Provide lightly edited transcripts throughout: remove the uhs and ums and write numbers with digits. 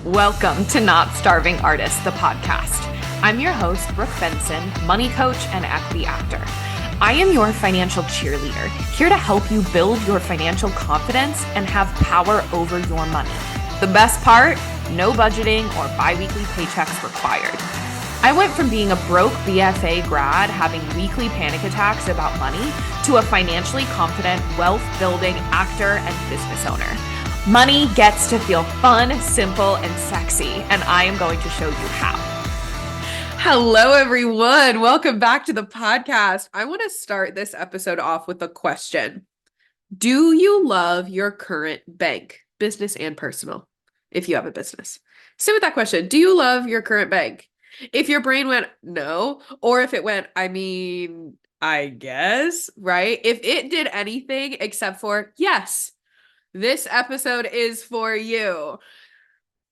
Welcome to Not Starving Artist, the podcast. I'm your host, Brooke Benson, money coach and equity actor. I am your financial cheerleader, here to help you build your financial confidence and have power over your money. The best part, no budgeting or bi-weekly paychecks required. I went from being a broke BFA grad having weekly panic attacks about money to a financially confident, wealth-building actor and business owner. Money gets to feel fun, simple, and sexy, and I am going to show you how. Hello, everyone. Welcome back to the podcast. I want to start this episode off with a question. Do you love your current bank, business and personal, if you have a business? Sit with that question. Do you love your current bank? If your brain went, no, or if it went, I guess, right? If it did anything except for, yes, this episode is for you.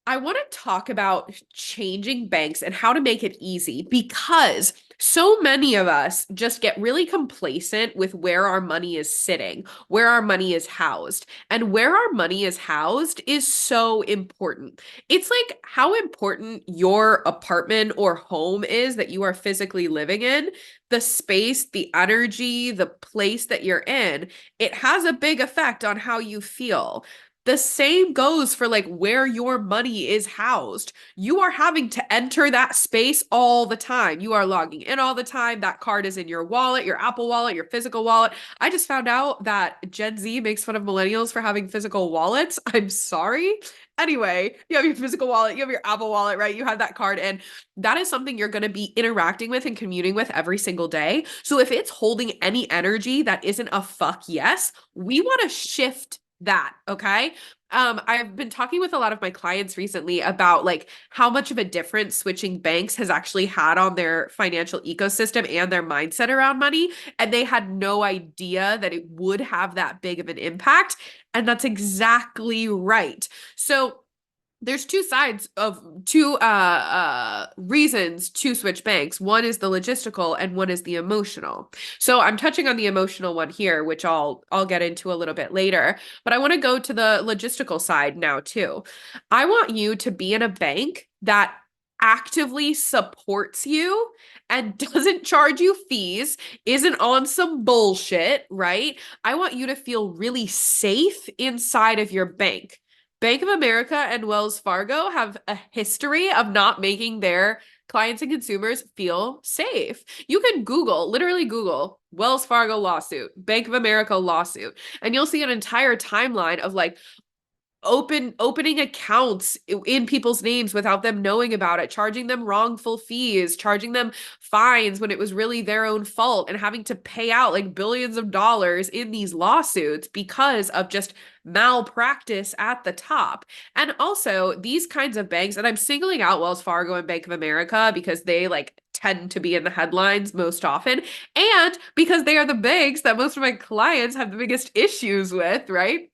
I want to talk about changing banks and how to make it easy because so many of us just get really complacent with where our money is sitting, where our money is housed. And where our money is housed is so important. It's like how important your apartment or home is that you are physically living in, the space, the energy, the place that you're in. It has a big effect on how you feel. The same goes for like where your money is housed. You are having to enter that space all the time. You are logging in all the time. That card is in your wallet, your Apple wallet, your physical wallet. I just found out that Gen Z makes fun of millennials for having physical wallets. I'm sorry. Anyway, you have your physical wallet, you have your Apple wallet, right? You have that card, and that is something you're going to be interacting with and communing with every single day. So if it's holding any energy that isn't a fuck yes, we want to shift that. Okay. I've been talking with a lot of my clients recently about like how much of a difference switching banks has actually had on their financial ecosystem and their mindset around money. And they had no idea that it would have that big of an impact. And that's exactly right. So there's two sides of two reasons to switch banks. One is the logistical and one is the emotional. So I'm touching on the emotional one here, which I'll get into a little bit later, but I want to go to the logistical side now too. I want you to be in a bank that actively supports you and doesn't charge you fees, isn't on some bullshit, right? I want you to feel really safe inside of your bank. Bank of America and Wells Fargo have a history of not making their clients and consumers feel safe. You can literally Google Wells Fargo lawsuit, Bank of America lawsuit, and you'll see an entire timeline of like opening accounts in people's names without them knowing about it, charging them wrongful fees, charging them fines when it was really their own fault, and having to pay out like billions of dollars in these lawsuits because of just malpractice at the top. And also these kinds of banks, and I'm singling out Wells Fargo and Bank of America because they like tend to be in the headlines most often, and because they are the banks that most of my clients have the biggest issues with, right?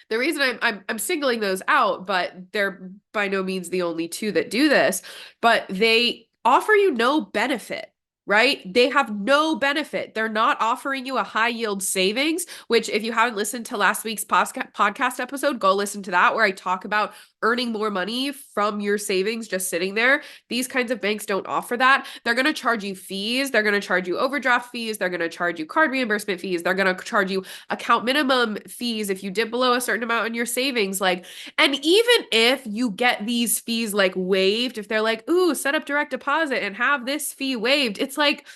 The reason I'm singling those out, but they're by no means the only two that do this, but they offer you no benefit, right? They have no benefit. They're not offering you a high yield savings, which if you haven't listened to last week's podcast episode, go listen to that where I talk about earning more money from your savings just sitting there. These kinds of banks don't offer that. They're going to charge you fees. They're going to charge you overdraft fees. They're going to charge you card reimbursement fees. They're going to charge you account minimum fees if you dip below a certain amount in your savings. Like, and even if you get these fees like waived, if they're like, ooh, set up direct deposit and have this fee waived, it's like,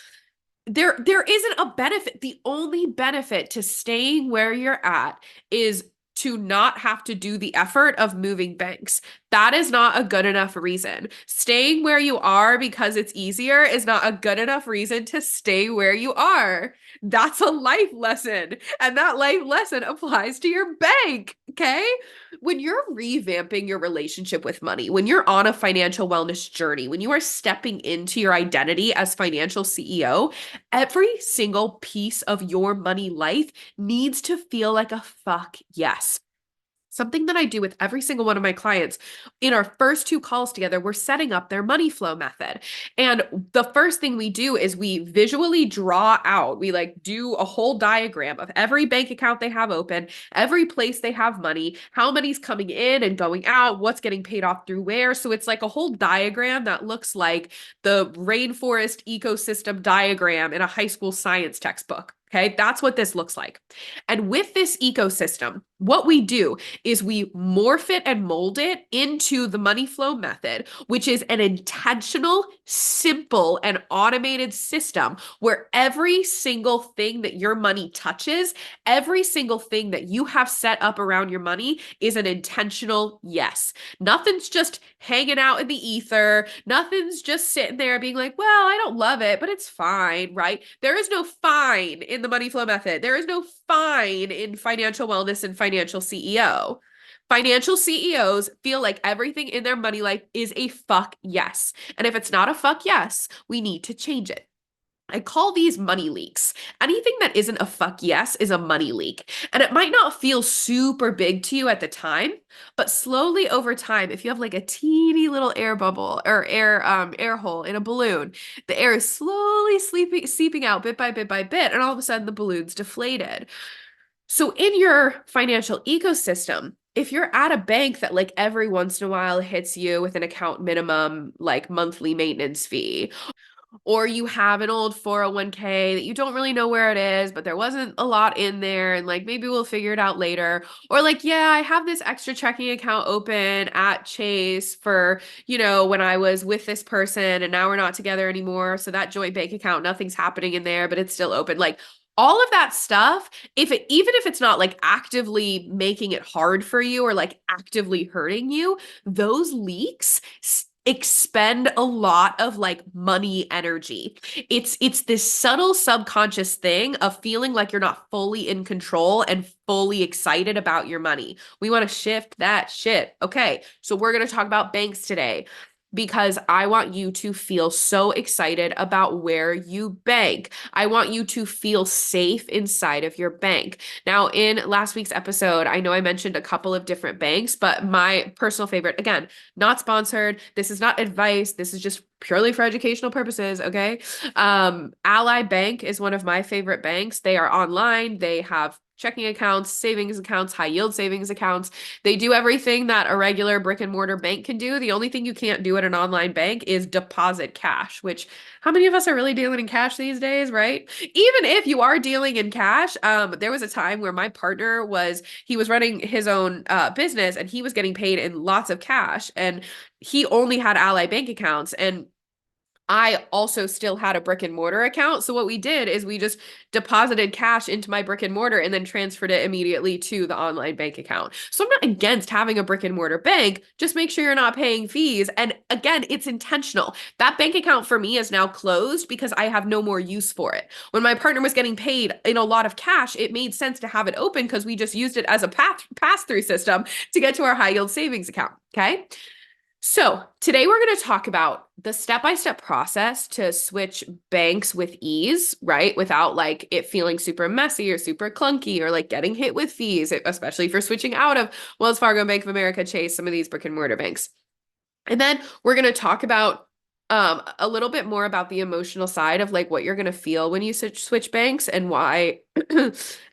there isn't a benefit. The only benefit to staying where you're at is to not have to do the effort of moving banks. That is not a good enough reason. Staying where you are because it's easier is not a good enough reason to stay where you are. That's a life lesson. And that life lesson applies to your bank. Okay. When you're revamping your relationship with money, when you're on a financial wellness journey, when you are stepping into your identity as financial CEO, every single piece of your money life needs to feel like a fuck yes. Something that I do with every single one of my clients in our first two calls together, we're setting up their money flow method. And the first thing we do is we visually draw out, we like do a whole diagram of every bank account they have open, every place they have money, how money's coming in and going out, what's getting paid off through where. So it's like a whole diagram that looks like the rainforest ecosystem diagram in a high school science textbook. Okay, that's what this looks like. And with this ecosystem, what we do is we morph it and mold it into the money flow method, which is an intentional, simple, and automated system where every single thing that your money touches, every single thing that you have set up around your money is an intentional yes. Nothing's just hanging out in the ether. Nothing's just sitting there being like, well, I don't love it, but it's fine, right? There is no fine in the money flow method. There is no fine in financial wellness and financial CEO. Financial CEOs feel like everything in their money life is a fuck yes. And if it's not a fuck yes, we need to change it. I call these money leaks. Anything that isn't a fuck yes is a money leak. And it might not feel super big to you at the time, but slowly over time, if you have like a teeny little air bubble or air hole in a balloon, the air is slowly seeping out bit by bit by bit, and all of a sudden the balloon's deflated. So in your financial ecosystem, if you're at a bank that like every once in a while hits you with an account minimum like monthly maintenance fee, or you have an old 401k that you don't really know where it is, but there wasn't a lot in there and like maybe we'll figure it out later. Or like, yeah, I have this extra checking account open at Chase for, when I was with this person and now we're not together anymore. So that joint bank account, nothing's happening in there, but it's still open. Like all of that stuff, even if it's not like actively making it hard for you or like actively hurting you, those leaks expend a lot of like money energy. It's this subtle subconscious thing of feeling like you're not fully in control and fully excited about your money. We want to shift that shit. Okay, so we're going to talk about banks today, because I want you to feel so excited about where you bank. I want you to feel safe inside of your bank. Now, in last week's episode, I know I mentioned a couple of different banks, but my personal favorite, again, not sponsored. This is not advice. This is just purely for educational purposes, okay? Ally Bank is one of my favorite banks. They are online. They have checking accounts, savings accounts, high yield savings accounts. They do everything that a regular brick and mortar bank can do. The only thing you can't do at an online bank is deposit cash, which how many of us are really dealing in cash these days, right? Even if you are dealing in cash, there was a time where my partner he was running his own business and he was getting paid in lots of cash, and he only had Ally Bank accounts, and I also still had a brick and mortar account. So what we did is we just deposited cash into my brick and mortar and then transferred it immediately to the online bank account. So I'm not against having a brick and mortar bank. Just make sure you're not paying fees. And again, it's intentional. That bank account for me is now closed because I have no more use for it. When my partner was getting paid in a lot of cash, it made sense to have it open because we just used it as a pass-through system to get to our high yield savings account. Okay. So today we're going to talk about the step-by-step process to switch banks with ease, right? Without like it feeling super messy or super clunky or like getting hit with fees, especially if you're switching out of Wells Fargo, Bank of America, Chase, some of these brick and mortar banks. And then we're going to talk about a little bit more about the emotional side of like what you're going to feel when you switch banks and why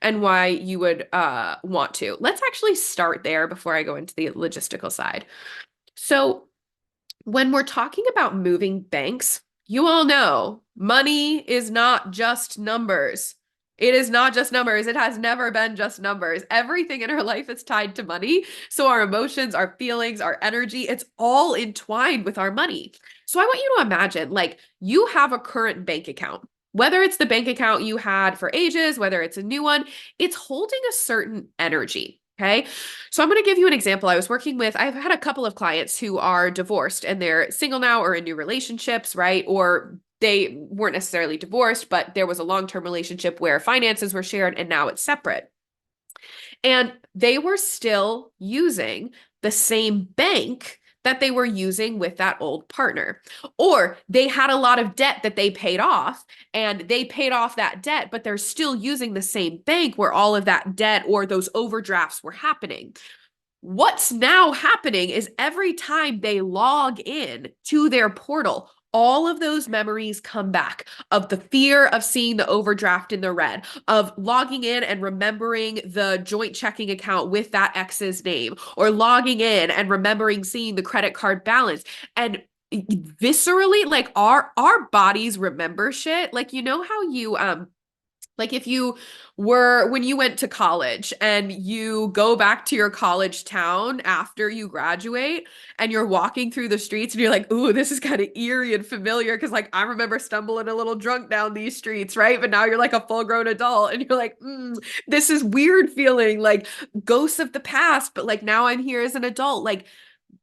and why you would want to. Let's actually start there before I go into the logistical side. So when we're talking about moving banks, you all know money is not just numbers. It is not just numbers. It has never been just numbers. Everything in our life is tied to money. So our emotions, our feelings, our energy, it's all entwined with our money. So I want you to imagine like you have a current bank account. Whether it's the bank account you had for ages, whether it's a new one, it's holding a certain energy. Okay. So I'm going to give you an example. I've had a couple of clients who are divorced and they're single now or in new relationships, right? Or they weren't necessarily divorced, but there was a long-term relationship where finances were shared and now it's separate. And they were still using the same bank that they were using with that old partner. Or they had a lot of debt that they paid off and they paid off that debt, but they're still using the same bank where all of that debt or those overdrafts were happening. What's now happening is every time they log in to their portal, all of those memories come back of the fear of seeing the overdraft in the red, of logging in and remembering the joint checking account with that ex's name, or logging in and remembering seeing the credit card balance. And viscerally, like our bodies remember shit. Like, you know how you like if you were when you went to college and you go back to your college town after you graduate and you're walking through the streets and you're like, ooh, this is kind of eerie and familiar because like I remember stumbling a little drunk down these streets, right? But now you're like a full-grown adult and you're like, this is weird feeling like ghosts of the past, but like now I'm here as an adult. Like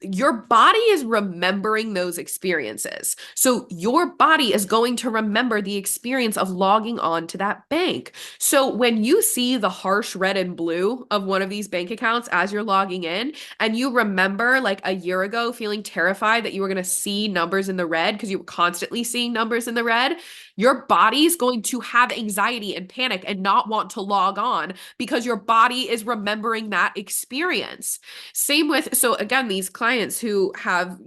your body is remembering those experiences. So your body is going to remember the experience of logging on to that bank. So when you see the harsh red and blue of one of these bank accounts as you're logging in, and you remember like a year ago feeling terrified that you were going to see numbers in the red because you were constantly seeing numbers in the red, your body's going to have anxiety and panic and not want to log on because your body is remembering that experience. Same with, so again, these clients who have,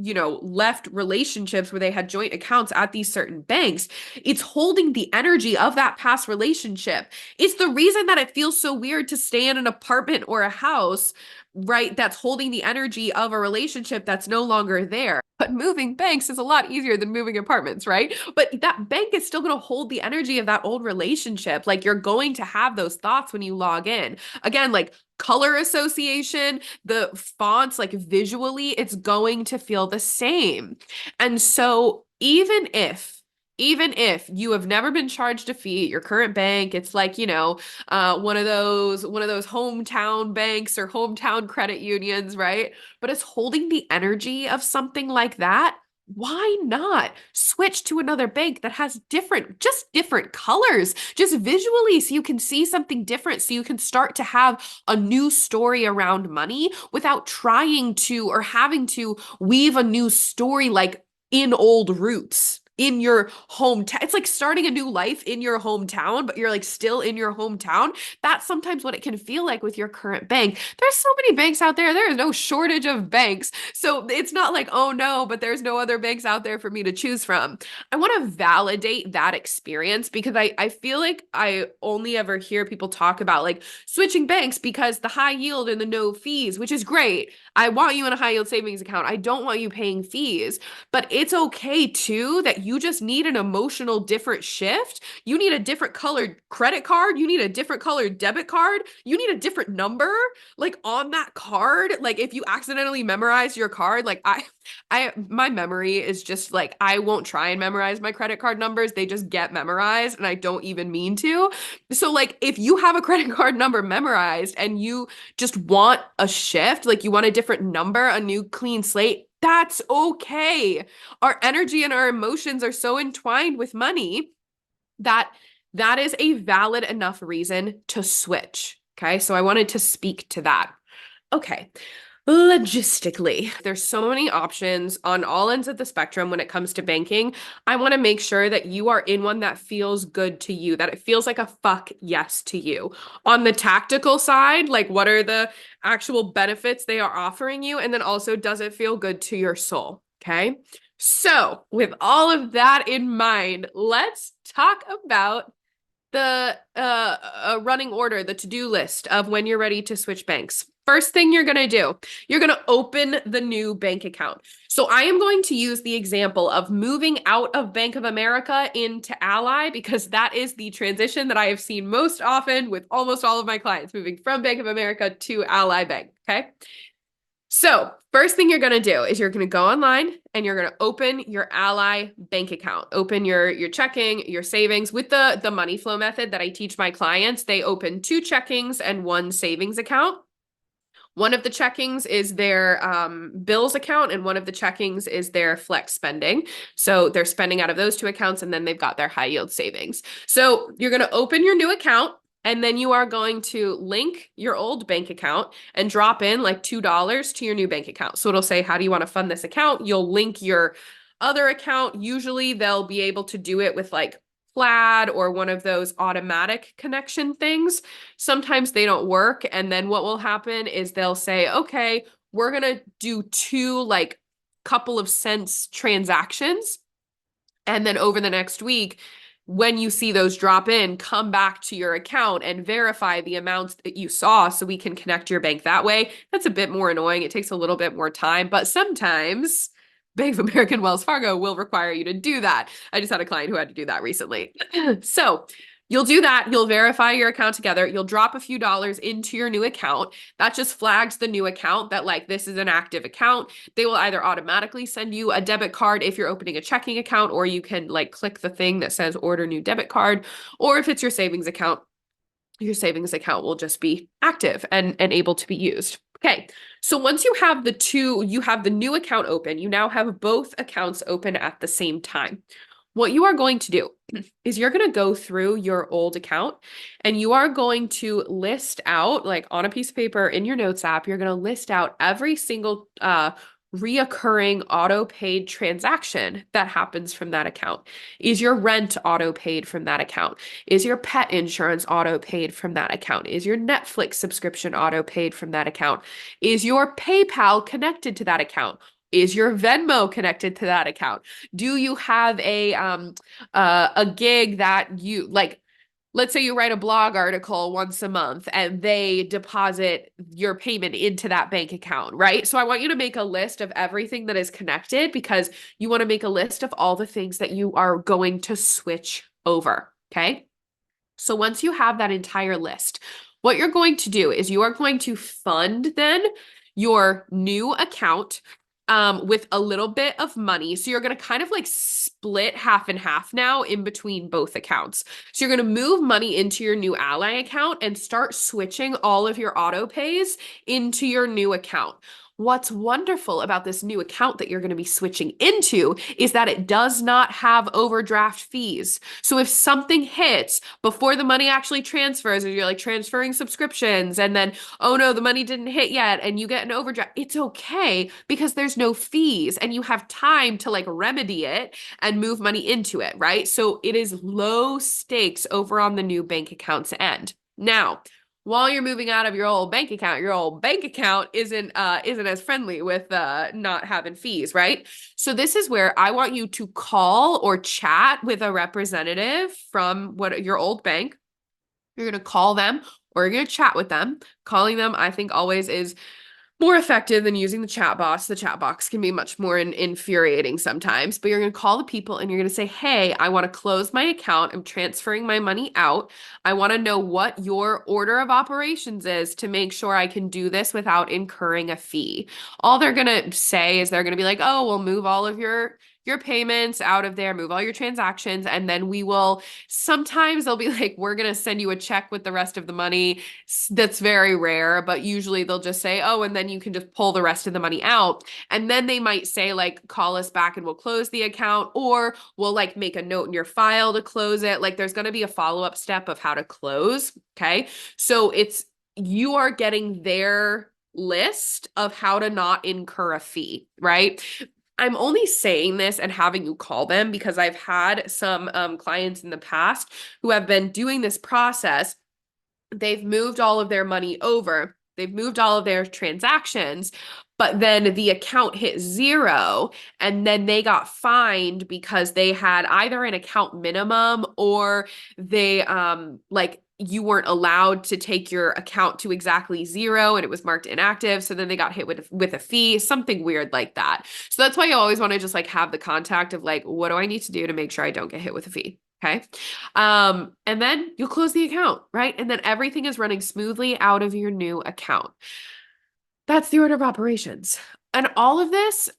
left relationships where they had joint accounts at these certain banks, it's holding the energy of that past relationship. It's the reason that it feels so weird to stay in an apartment or a house, right? That's holding the energy of a relationship that's no longer there. But moving banks is a lot easier than moving apartments, right? But that bank is still going to hold the energy of that old relationship. Like you're going to have those thoughts when you log in. Again, like color association, the fonts, like visually, it's going to feel the same. And so even if you have never been charged a fee at your current bank, it's like, one of those hometown banks or hometown credit unions, right? But it's holding the energy of something like that. Why not switch to another bank that has just different colors, just visually, so you can see something different, so you can start to have a new story around money without trying to or having to weave a new story like in old roots in your hometown. It's like starting a new life in your hometown, but you're like still in your hometown. That's sometimes what it can feel like with your current bank. There's so many banks out there. There is no shortage of banks. So it's not like, oh no, but there's no other banks out there for me to choose from. I want to validate that experience because I feel like I only ever hear people talk about like switching banks because the high yield and the no fees, which is great. I want you in a high yield savings account. I don't want you paying fees. But it's okay too that you just need an emotional different shift. You need a different colored credit card. You need a different colored debit card. You need a different number like on that card. Like if you accidentally memorize your card, like my memory is just like, I won't try and memorize my credit card numbers. They just get memorized and I don't even mean to. So like if you have a credit card number memorized and you just want a shift, like you want a different number, a new clean slate, that's okay. Our energy and our emotions are so entwined with money that that is a valid enough reason to switch. Okay. So I wanted to speak to that. Okay. Logistically, there's so many options on all ends of the spectrum when it comes to banking. I want to make sure that you are in one that feels good to you, that it feels like a fuck yes to you. On the tactical side, like what are the actual benefits they are offering you? And then also, does it feel good to your soul? Okay. So, with all of that in mind, let's talk about the running order, the to-do list of when you're ready to switch banks. First thing you're going to do, you're going to open the new bank account. So I am going to use the example of moving out of Bank of America into Ally because that is the transition that I have seen most often with almost all of my clients, moving from Bank of America to Ally Bank, okay? So first thing you're going to do is you're going to go online and you're going to open your Ally bank account. Open your checking, your savings. With the money flow method that I teach my clients, they open 2 checkings and 1 savings account. One of the checkings is their bills account, and one of the checkings is their flex spending. So they're spending out of those 2 accounts, and then they've got their high yield savings. So you're going to open your new account, and then you are going to link your old bank account and drop in like $2 to your new bank account. So it'll say, how do you want to fund this account? You'll link your other account. Usually they'll be able to do it with like Plaid or one of those automatic connection things. Sometimes they don't work. And then what will happen is they'll say, okay, we're going to do two like couple of cents transactions. And then over the next week, when you see those drop in, come back to your account and verify the amounts that you saw so we can connect your bank that way. That's a bit more annoying. It takes a little bit more time, but sometimes Bank of America and Wells Fargo will require you to do that. I just had a client who had to do that recently. So you'll do that. You'll verify your account together. You'll drop a few dollars into your new account. That just flags the new account that like this is an active account. They will either automatically send you a debit card if you're opening a checking account, or you can like click the thing that says order new debit card. Or if it's your savings account will just be active and able to be used. Okay, so once you have the new account open, you now have both accounts open at the same time. What you are going to do is you're going to go through your old account and you are going to list out, like on a piece of paper in your notes app, you're going to list out every single reoccurring auto-paid transaction that happens from that account. Is your rent auto-paid from that account? Is your pet insurance auto-paid from that account? Is your Netflix subscription auto-paid from that account? Is your PayPal connected to that account? Is your Venmo connected to that account? Do you have a gig that you like? Let's say you write a blog article once a month and they deposit your payment into that bank account, right? So I want you to make a list of everything that is connected because you want to make a list of all the things that you are going to switch over, okay? So once you have that entire list, what you're going to do is you are going to fund then your new account with a little bit of money. So you're going to kind of like split half and half now in between both accounts. So you're going to move money into your new Ally account and start switching all of your auto pays into your new account. What's wonderful about this new account that you're going to be switching into is that it does not have overdraft fees. So if something hits before the money actually transfers, or you're like transferring subscriptions and then, oh no, the money didn't hit yet and you get an overdraft, it's okay because there's no fees and you have time to like remedy it and move money into it, right? So it is low stakes over on the new bank account's end. Now, while you're moving out of your old bank account isn't as friendly with not having fees, right? So this is where I want you to call or chat with a representative from your old bank. You're going to call them or you're going to chat with them. Calling them, I think, always is more effective than using the chat box. The chat box can be much more infuriating sometimes, but you're going to call the people and you're going to say, hey, I want to close my account. I'm transferring my money out. I want to know what your order of operations is to make sure I can do this without incurring a fee. All they're going to say is they're going to be like, oh, we'll move all of your payments out of there, move all your transactions, and then we will, sometimes they'll be like, we're going to send you a check with the rest of the money. That's very rare, but usually they'll just say, oh, and then you can just pull the rest of the money out. And then they might say like, call us back and we'll close the account, or we'll like make a note in your file to close it. Like there's going to be a follow-up step of how to close. Okay. So you are getting their list of how to not incur a fee, right? I'm only saying this and having you call them because I've had some clients in the past who have been doing this process. They've moved all of their money over. They've moved all of their transactions, but then the account hit zero and then they got fined because they had either an account minimum or they like you weren't allowed to take your account to exactly zero and it was marked inactive. So then they got hit with a fee, something weird like that. So that's why you always want to just like have the contact of like, what do I need to do to make sure I don't get hit with a fee? Okay. And then you'll close the account, right? And then everything is running smoothly out of your new account. That's the order of operations. And all of this,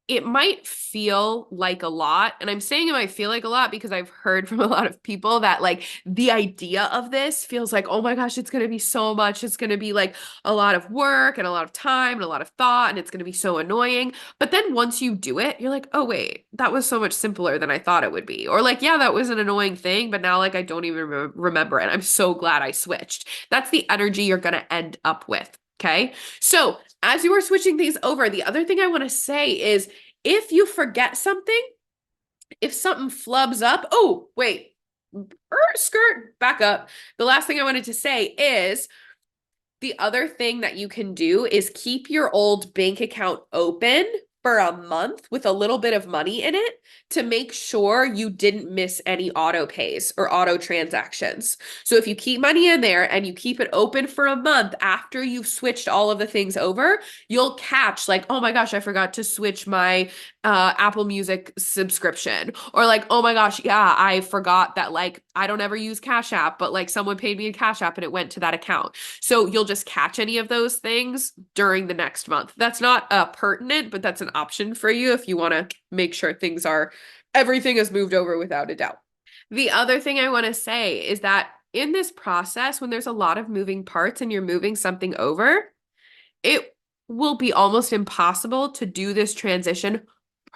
it might feel like a lot. And I'm saying it might feel like a lot because I've heard from a lot of people that like the idea of this feels like, oh my gosh, it's going to be so much. It's going to be like a lot of work and a lot of time and a lot of thought, and it's going to be so annoying. But then once you do it, you're like, oh wait, that was so much simpler than I thought it would be. Or like, yeah, that was an annoying thing, but now like I don't even remember it. I'm so glad I switched. That's the energy you're going to end up with. Okay. So as you are switching things over, the other thing I want to say is if you forget something, If something flubs up, oh, wait, skirt, back up. The last thing I wanted to say is the other thing that you can do is keep your old bank account open for a month with a little bit of money in it to make sure you didn't miss any auto pays or auto transactions. So if you keep money in there and you keep it open for a month after you've switched all of the things over, you'll catch like, oh my gosh, I forgot to switch my Apple Music subscription. Or like, oh my gosh, yeah, I forgot that like I don't ever use Cash App, but like someone paid me a Cash App and it went to that account. So you'll just catch any of those things during the next month. That's not pertinent, but that's an option for you if you want to make sure everything is moved over without a doubt. The other thing I want to say is that in this process, when there's a lot of moving parts and you're moving something over, it will be almost impossible to do this transition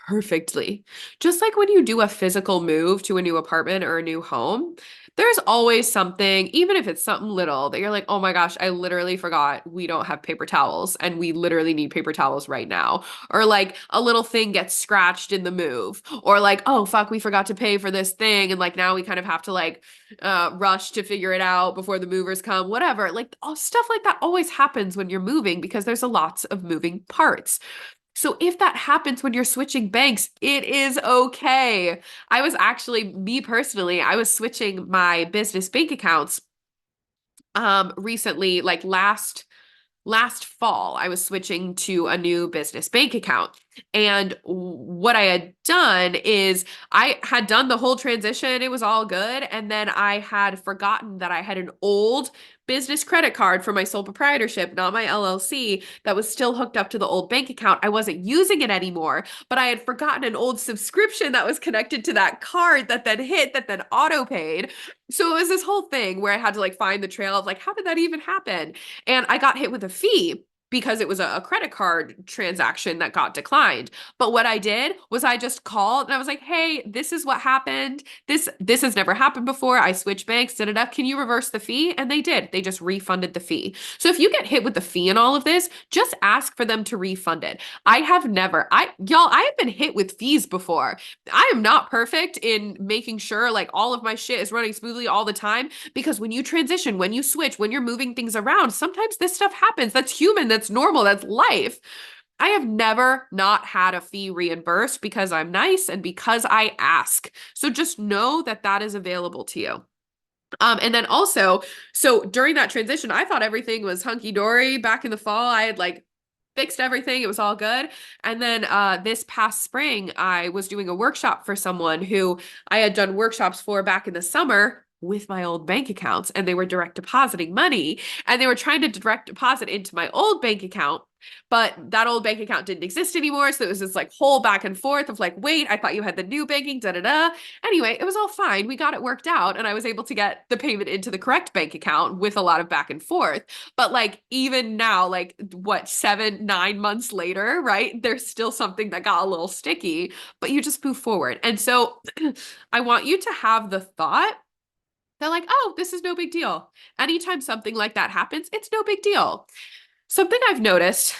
perfectly. Just like when you do a physical move to a new apartment or a new home, there's always something, even if it's something little, that you're like, oh my gosh, I literally forgot we don't have paper towels and we literally need paper towels right now. Or like a little thing gets scratched in the move. Or like, oh fuck, we forgot to pay for this thing. And like now we kind of have to like rush to figure it out before the movers come, whatever. Like all stuff like that always happens when you're moving because there's a lots of moving parts. So if that happens when you're switching banks, it is okay. I was actually, me personally, I was switching my business bank accounts recently, like last fall, I was switching to a new business bank account. And what I had done is I had done the whole transition. It was all good. And then I had forgotten that I had an old business credit card for my sole proprietorship, not my LLC, that was still hooked up to the old bank account. I wasn't using it anymore, but I had forgotten an old subscription that was connected to that card that then auto paid. So it was this whole thing where I had to like find the trail of like, how did that even happen? And I got hit with a fee because it was a credit card transaction that got declined. But what I did was I just called and I was like, hey, this is what happened. This has never happened before. I switched banks, Can you reverse the fee? And they did. They just refunded the fee. So if you get hit with the fee and all of this, just ask for them to refund it. I have been hit with fees before. I am not perfect in making sure like all of my shit is running smoothly all the time because when you transition, when you switch, when you're moving things around, sometimes this stuff happens. That's human, that's normal, that's life. I have never not had a fee reimbursed because I'm nice and because I ask. So just know that that is available to you. And then also, so during that transition, I thought everything was hunky dory back in the fall. I had like fixed everything. It was all good. And then this past spring, I was doing a workshop for someone who I had done workshops for back in the summer with my old bank accounts, and they were direct depositing money, and they were trying to direct deposit into my old bank account. But that old bank account didn't exist anymore. So it was this like whole back and forth of like, wait, I thought you had the new banking, da da da. Anyway, it was all fine. We got it worked out and I was able to get the payment into the correct bank account with a lot of back and forth. But like even now, like what, 7, 9 months later, right? There's still something that got a little sticky, but you just move forward. And so I want you to have the thought that like, oh, this is no big deal. Anytime something like that happens, it's no big deal. Something I've noticed,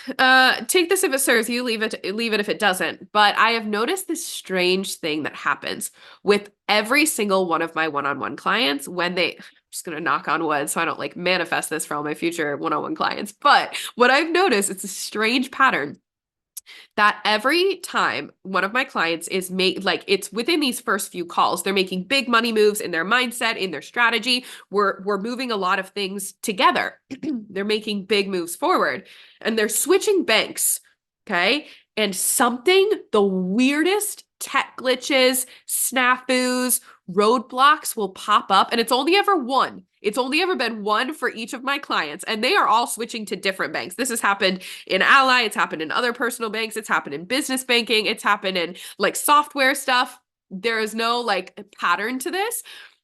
take this if it serves you, leave it if it doesn't. But I have noticed this strange thing that happens with every single one of my one-on-one clients when I'm just going to knock on wood so I don't like manifest this for all my future one-on-one clients. But what I've noticed, it's a strange pattern that every time one of my clients is it's within these first few calls, they're making big money moves in their mindset, in their strategy. We're moving a lot of things together. They're making big moves forward and they're switching banks. Okay. And the weirdest tech glitches, snafus, roadblocks will pop up. And it's only ever one. It's only ever been one for each of my clients, and they are all switching to different banks. This has happened in Ally, it's happened in other personal banks, it's happened in business banking, it's happened in like software stuff. There is no like pattern to this,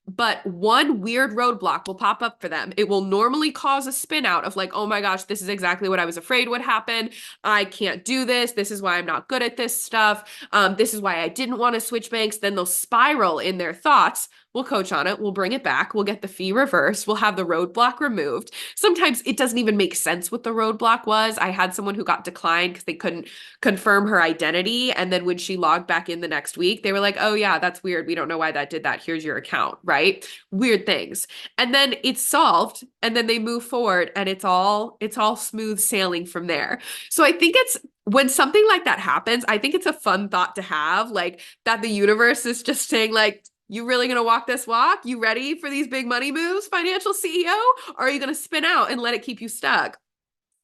but one weird roadblock will pop up for them. It will normally cause a spin out of like, oh my gosh, this is exactly what I was afraid would happen. I can't do this. This is why I'm not good at this stuff. This is why I didn't want to switch banks. Then they'll spiral in their thoughts. We'll coach on it. We'll bring it back. We'll get the fee reversed. We'll have the roadblock removed. Sometimes it doesn't even make sense what the roadblock was. I had someone who got declined because they couldn't confirm her identity. And then when she logged back in the next week, they were like, oh yeah, that's weird. We don't know why that did that. Here's your account, right? Weird things. And then it's solved, and then they move forward, and it's all smooth sailing from there. So I think it's when something like that happens, I think it's a fun thought to have, like that the universe is just saying like, you really going to walk this walk? You ready for these big money moves, financial CEO? Or are you going to spin out and let it keep you stuck?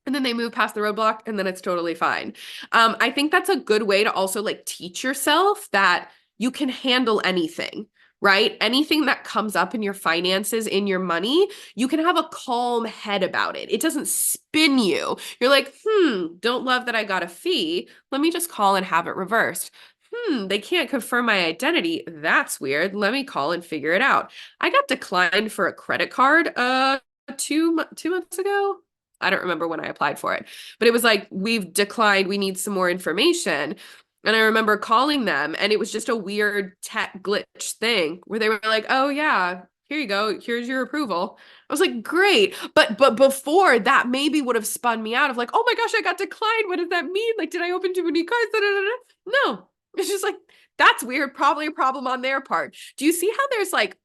And then they move past the roadblock, and then it's totally fine. I think that's a good way to also like teach yourself that you can handle anything, right? Anything that comes up in your finances, in your money, you can have a calm head about it. It doesn't spin you. You're like, don't love that I got a fee. Let me just call and have it reversed. They can't confirm my identity. That's weird. Let me call and figure it out. I got declined for a credit card 2 months ago. I don't remember when I applied for it, but it was like, we've declined. We need some more information. And I remember calling them, and it was just a weird tech glitch thing where they were like, oh yeah, here you go. Here's your approval. I was like, great. But before that maybe would have spun me out of like, oh my gosh, I got declined. What does that mean? Like, did I open too many cards? No, it's just like, that's weird. Probably a problem on their part. Do you see how there's like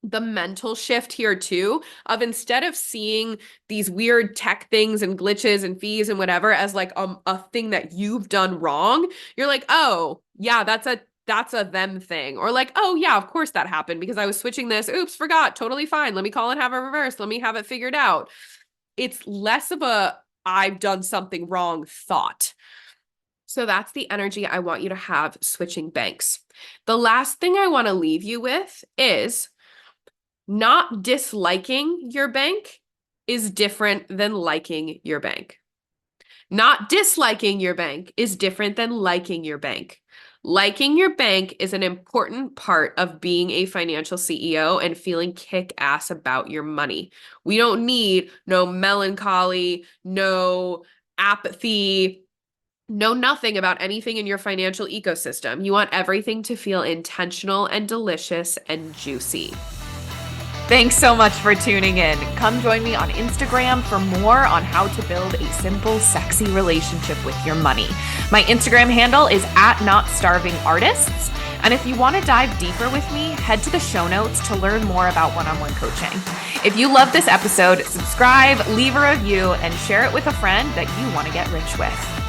the mental shift here too, of instead of seeing these weird tech things and glitches and fees and whatever as like a thing that you've done wrong, you're like, oh yeah, that's a them thing. Or like, oh yeah, of course that happened because I was switching this. Oops, forgot. Totally fine. Let me call and have it reversed. Let me have it figured out. It's less of a I've done something wrong thought. So that's the energy I want you to have switching banks. The last thing I want to leave you with is not disliking your bank is different than liking your bank. Not disliking your bank is different than liking your bank. Liking your bank is an important part of being a financial CEO and feeling kick-ass about your money. We don't need no melancholy, no apathy, no nothing about anything in your financial ecosystem. You want everything to feel intentional and delicious and juicy. Thanks so much for tuning in. Come join me on Instagram for more on how to build a simple, sexy relationship with your money. My Instagram handle is @NotStarvingArtists. And if you want to dive deeper with me, head to the show notes to learn more about one-on-one coaching. If you love this episode, subscribe, leave a review, and share it with a friend that you want to get rich with.